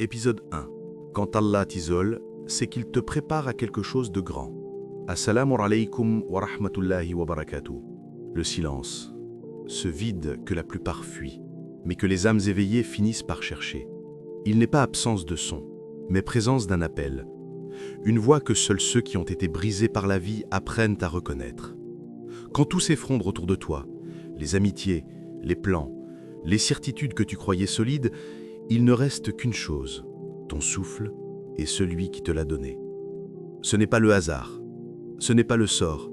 Épisode 1. Quand Allah t'isole, c'est qu'il te prépare à quelque chose de grand. Assalamu alaykum wa rahmatullahi wa barakatuh. Le silence, ce vide que la plupart fuient, mais que les âmes éveillées finissent par chercher. Il n'est pas absence de son, mais présence d'un appel. Une voix que seuls ceux qui ont été brisés par la vie apprennent à reconnaître. Quand tout s'effondre autour de toi, les amitiés, les plans, les certitudes que tu croyais solides, il ne reste qu'une chose, ton souffle et celui qui te l'a donné. Ce n'est pas le hasard, ce n'est pas le sort,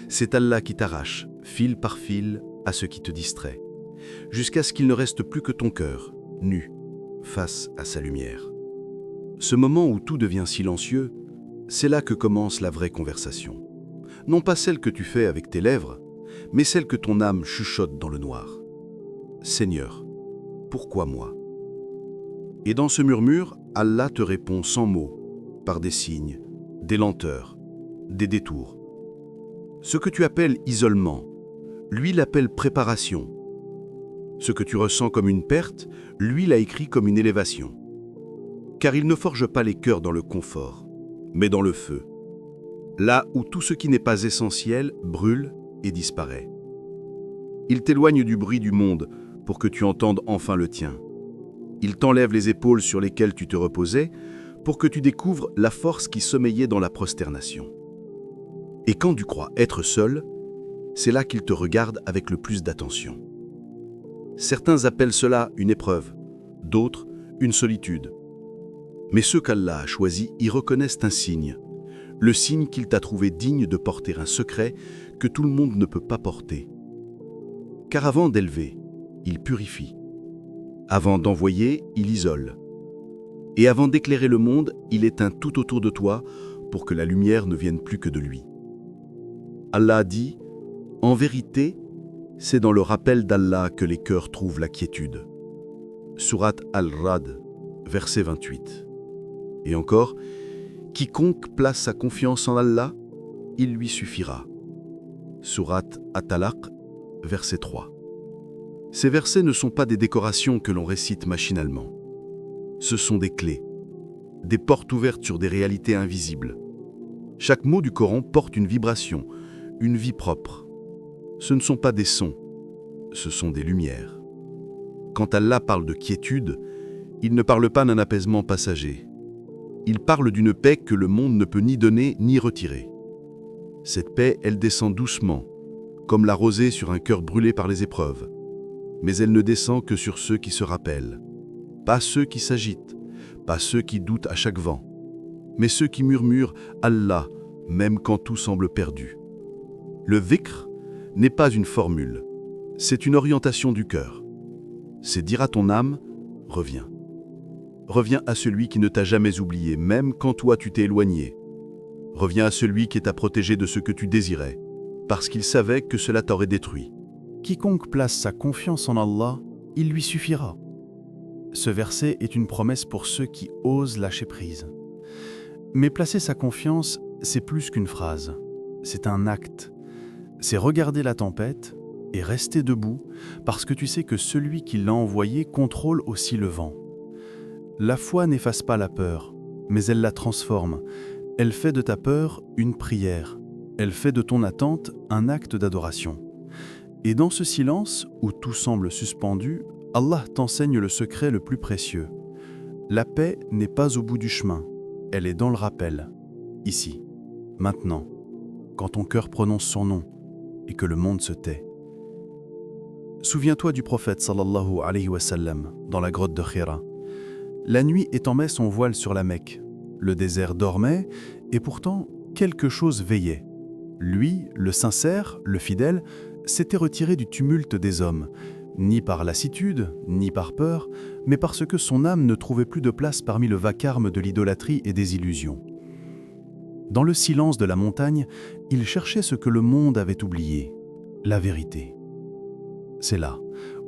c'est Allah qui t'arrache, fil par fil, à ce qui te distrait, jusqu'à ce qu'il ne reste plus que ton cœur, nu, face à sa lumière. Ce moment où tout devient silencieux, c'est là que commence la vraie conversation. Non pas celle que tu fais avec tes lèvres, mais celle que ton âme chuchote dans le noir. Seigneur, pourquoi moi ? Et dans ce murmure, Allah te répond sans mots, par des signes, des lenteurs, des détours. Ce que tu appelles isolement, lui l'appelle préparation. Ce que tu ressens comme une perte, lui l'a écrit comme une élévation. Car il ne forge pas les cœurs dans le confort, mais dans le feu. Là où tout ce qui n'est pas essentiel brûle et disparaît. Il t'éloigne du bruit du monde pour que tu entendes enfin le tien. Il t'enlève les épaules sur lesquelles tu te reposais pour que tu découvres la force qui sommeillait dans la prosternation. Et quand tu crois être seul, c'est là qu'il te regarde avec le plus d'attention. Certains appellent cela une épreuve, d'autres une solitude. Mais ceux qu'Allah a choisis y reconnaissent un signe, le signe qu'il t'a trouvé digne de porter un secret que tout le monde ne peut pas porter. Car avant d'élever, il purifie. Avant d'envoyer, il isole. Et avant d'éclairer le monde, il éteint tout autour de toi pour que la lumière ne vienne plus que de lui. Allah dit, « En vérité, c'est dans le rappel d'Allah que les cœurs trouvent la quiétude. » Sourate Al-Ra'd, verset 28. Et encore, « Quiconque place sa confiance en Allah, il lui suffira. » Sourate At-Talaq, verset 3. Ces versets ne sont pas des décorations que l'on récite machinalement. Ce sont des clés, des portes ouvertes sur des réalités invisibles. Chaque mot du Coran porte une vibration, une vie propre. Ce ne sont pas des sons, ce sont des lumières. Quand Allah parle de quiétude, il ne parle pas d'un apaisement passager. Il parle d'une paix que le monde ne peut ni donner ni retirer. Cette paix, elle descend doucement, comme la rosée sur un cœur brûlé par les épreuves. Mais elle ne descend que sur ceux qui se rappellent. Pas ceux qui s'agitent, pas ceux qui doutent à chaque vent, mais ceux qui murmurent « Allah » même quand tout semble perdu. Le dhikr n'est pas une formule, c'est une orientation du cœur. C'est dire à ton âme « Reviens ». Reviens à celui qui ne t'a jamais oublié, même quand toi tu t'es éloigné. Reviens à celui qui t'a protégé de ce que tu désirais, parce qu'il savait que cela t'aurait détruit. Quiconque place sa confiance en Allah, il lui suffira. Ce verset est une promesse pour ceux qui osent lâcher prise. Mais placer sa confiance, c'est plus qu'une phrase. C'est un acte. C'est regarder la tempête et rester debout parce que tu sais que celui qui l'a envoyé contrôle aussi le vent. La foi n'efface pas la peur, mais elle la transforme. Elle fait de ta peur une prière. Elle fait de ton attente un acte d'adoration. Et dans ce silence, où tout semble suspendu, Allah t'enseigne le secret le plus précieux. La paix n'est pas au bout du chemin, elle est dans le rappel, ici, maintenant, quand ton cœur prononce son nom et que le monde se tait. Souviens-toi du prophète sallallahu alayhi wa sallam dans la grotte de Hira. La nuit étendait son voile sur la Mecque. Le désert dormait et pourtant quelque chose veillait. Lui, le sincère, le fidèle, s'était retiré du tumulte des hommes, ni par lassitude, ni par peur, mais parce que son âme ne trouvait plus de place parmi le vacarme de l'idolâtrie et des illusions. Dans le silence de la montagne, il cherchait ce que le monde avait oublié, la vérité. C'est là,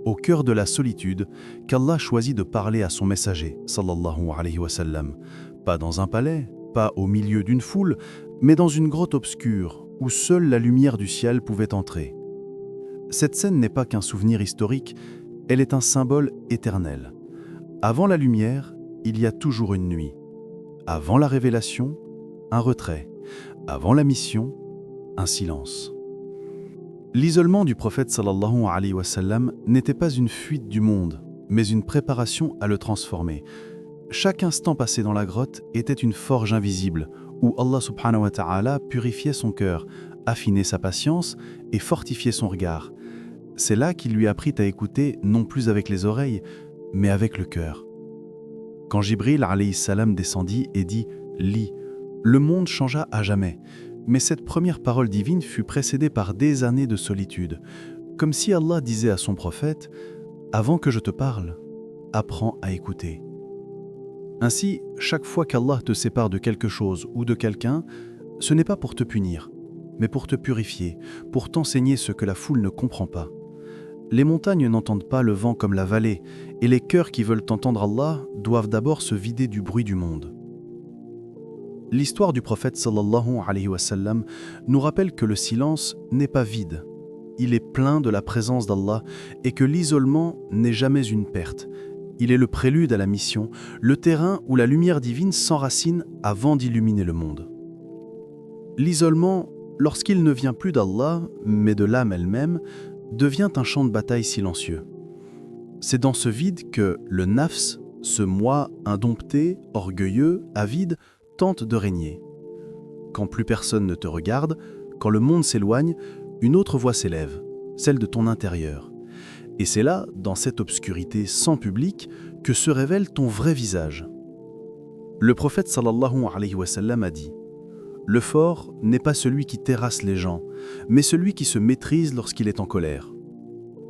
au cœur de la solitude, qu'Allah choisit de parler à son messager, sallallahu alayhi wa sallam, pas dans un palais, pas au milieu d'une foule, mais dans une grotte obscure, où seule la lumière du ciel pouvait entrer. Cette scène n'est pas qu'un souvenir historique, elle est un symbole éternel. Avant la lumière, il y a toujours une nuit. Avant la révélation, un retrait. Avant la mission, un silence. L'isolement du prophète sallallahu alayhi wa sallam n'était pas une fuite du monde, mais une préparation à le transformer. Chaque instant passé dans la grotte était une forge invisible où Allah subhanahu wa ta'ala purifiait son cœur, affinait sa patience et fortifiait son regard. C'est là qu'il lui apprit à écouter non plus avec les oreilles, mais avec le cœur. Quand Jibril alayhi salam descendit et dit « Lis », le monde changea à jamais. Mais cette première parole divine fut précédée par des années de solitude, comme si Allah disait à son prophète « Avant que je te parle, apprends à écouter ». Ainsi, chaque fois qu'Allah te sépare de quelque chose ou de quelqu'un, ce n'est pas pour te punir, mais pour te purifier, pour t'enseigner ce que la foule ne comprend pas. Les montagnes n'entendent pas le vent comme la vallée, et les cœurs qui veulent entendre Allah doivent d'abord se vider du bruit du monde. L'histoire du prophète sallallahu alayhi wa sallam nous rappelle que le silence n'est pas vide. Il est plein de la présence d'Allah et que l'isolement n'est jamais une perte. Il est le prélude à la mission, le terrain où la lumière divine s'enracine avant d'illuminer le monde. L'isolement, lorsqu'il ne vient plus d'Allah, mais de l'âme elle-même, devient un champ de bataille silencieux. C'est dans ce vide que le nafs, ce moi indompté, orgueilleux, avide, tente de régner. Quand plus personne ne te regarde, quand le monde s'éloigne, une autre voix s'élève, celle de ton intérieur. Et c'est là, dans cette obscurité sans public, que se révèle ton vrai visage. Le prophète sallallahu alayhi wa sallam a dit « Le fort n'est pas celui qui terrasse les gens, mais celui qui se maîtrise lorsqu'il est en colère. »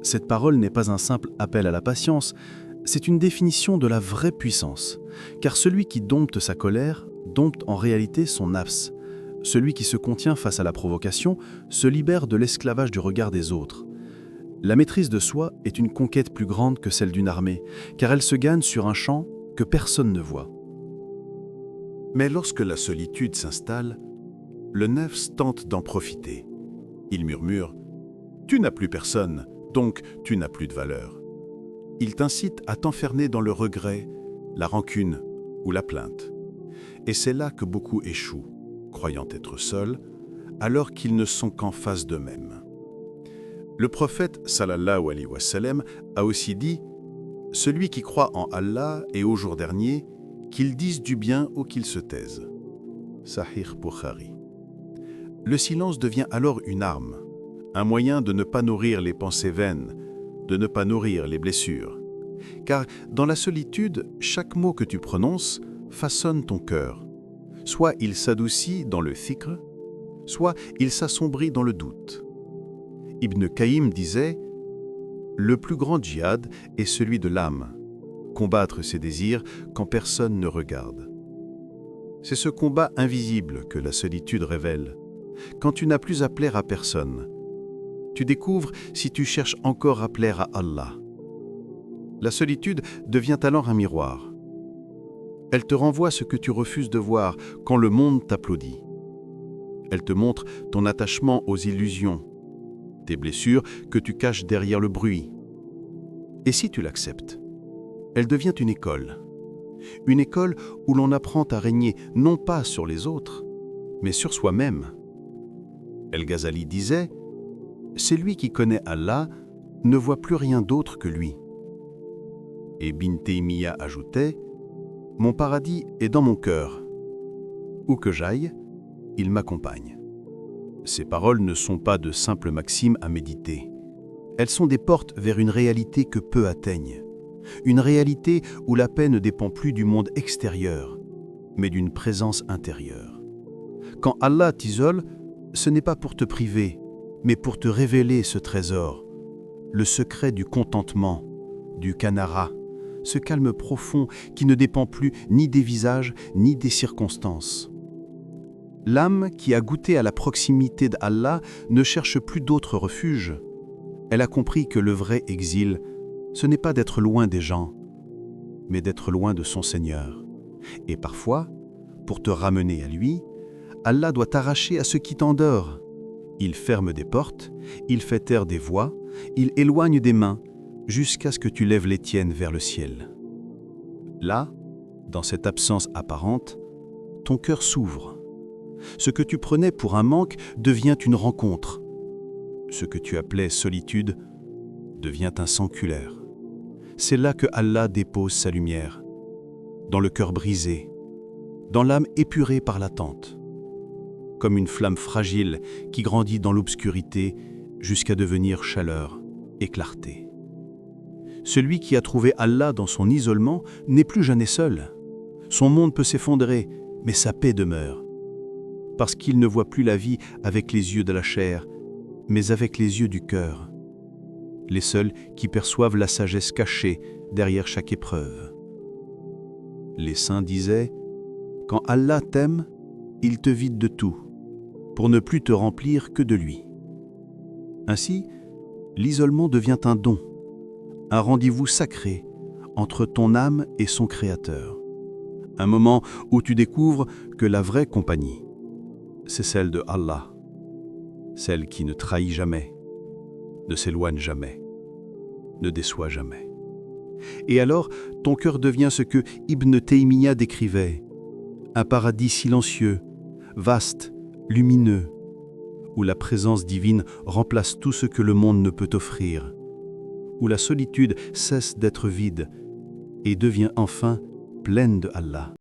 Cette parole n'est pas un simple appel à la patience, c'est une définition de la vraie puissance, car celui qui dompte sa colère dompte en réalité son nafs. Celui qui se contient face à la provocation se libère de l'esclavage du regard des autres. La maîtrise de soi est une conquête plus grande que celle d'une armée, car elle se gagne sur un champ que personne ne voit. Mais lorsque la solitude s'installe, le nafs tente d'en profiter. Il murmure « Tu n'as plus personne, donc tu n'as plus de valeur ». Il t'incite à t'enfermer dans le regret, la rancune ou la plainte. Et c'est là que beaucoup échouent, croyant être seuls, alors qu'ils ne sont qu'en face d'eux-mêmes. Le prophète sallallahu alayhi wa sallam a aussi dit « Celui qui croit en Allah et au jour dernier, qu'il dise du bien ou qu'il se taise. » Sahih Bukhari. Le silence devient alors une arme, un moyen de ne pas nourrir les pensées vaines, de ne pas nourrir les blessures. Car dans la solitude, chaque mot que tu prononces façonne ton cœur. Soit il s'adoucit dans le dhikr, soit il s'assombrit dans le doute. Ibn Qayyim disait « Le plus grand djihad est celui de l'âme, combattre ses désirs quand personne ne regarde. » C'est ce combat invisible que la solitude révèle. Quand tu n'as plus à plaire à personne, tu découvres si tu cherches encore à plaire à Allah. La solitude devient alors un miroir. Elle te renvoie ce que tu refuses de voir quand le monde t'applaudit. Elle te montre ton attachement aux illusions, tes blessures que tu caches derrière le bruit. Et si tu l'acceptes, elle devient une école où l'on apprend à régner non pas sur les autres, mais sur soi-même. El-Ghazali disait « Celui qui connaît Allah ne voit plus rien d'autre que lui. » Et Ibn Taymiyyah ajoutait « Mon paradis est dans mon cœur. Où que j'aille, il m'accompagne. » Ces paroles ne sont pas de simples maximes à méditer. Elles sont des portes vers une réalité que peu atteignent. Une réalité où la paix ne dépend plus du monde extérieur, mais d'une présence intérieure. Quand Allah t'isole, ce n'est pas pour te priver, mais pour te révéler ce trésor, le secret du contentement, du kanara, ce calme profond qui ne dépend plus ni des visages ni des circonstances. L'âme qui a goûté à la proximité d'Allah ne cherche plus d'autre refuge. Elle a compris que le vrai exil, ce n'est pas d'être loin des gens, mais d'être loin de son Seigneur. Et parfois, pour te ramener à lui, Allah doit t'arracher à ce qui t'endort. Il ferme des portes, il fait taire des voix, il éloigne des mains, jusqu'à ce que tu lèves les tiennes vers le ciel. Là, Dans cette absence apparente, ton cœur s'ouvre. Ce que tu prenais pour un manque devient une rencontre. Ce que tu appelais solitude devient un sanctuaire. C'est là que Allah dépose sa lumière, dans le cœur brisé, dans l'âme épurée par l'attente, comme une flamme fragile qui grandit dans l'obscurité jusqu'à devenir chaleur et clarté. Celui qui a trouvé Allah dans son isolement n'est plus jamais seul. Son monde peut s'effondrer, mais sa paix demeure, parce qu'il ne voit plus la vie avec les yeux de la chair, mais avec les yeux du cœur, les seuls qui perçoivent la sagesse cachée derrière chaque épreuve. Les saints disaient « Quand Allah t'aime, il te vide de tout, pour ne plus te remplir que de lui. » Ainsi, l'isolement devient un don, un rendez-vous sacré entre ton âme et son Créateur. Un moment où tu découvres que la vraie compagnie, c'est celle de Allah, celle qui ne trahit jamais, ne s'éloigne jamais, ne déçoit jamais. Et alors, ton cœur devient ce que Ibn Taymiyyah décrivait, un paradis silencieux, vaste, lumineux, où la présence divine remplace tout ce que le monde ne peut offrir, où la solitude cesse d'être vide et devient enfin pleine de Allah.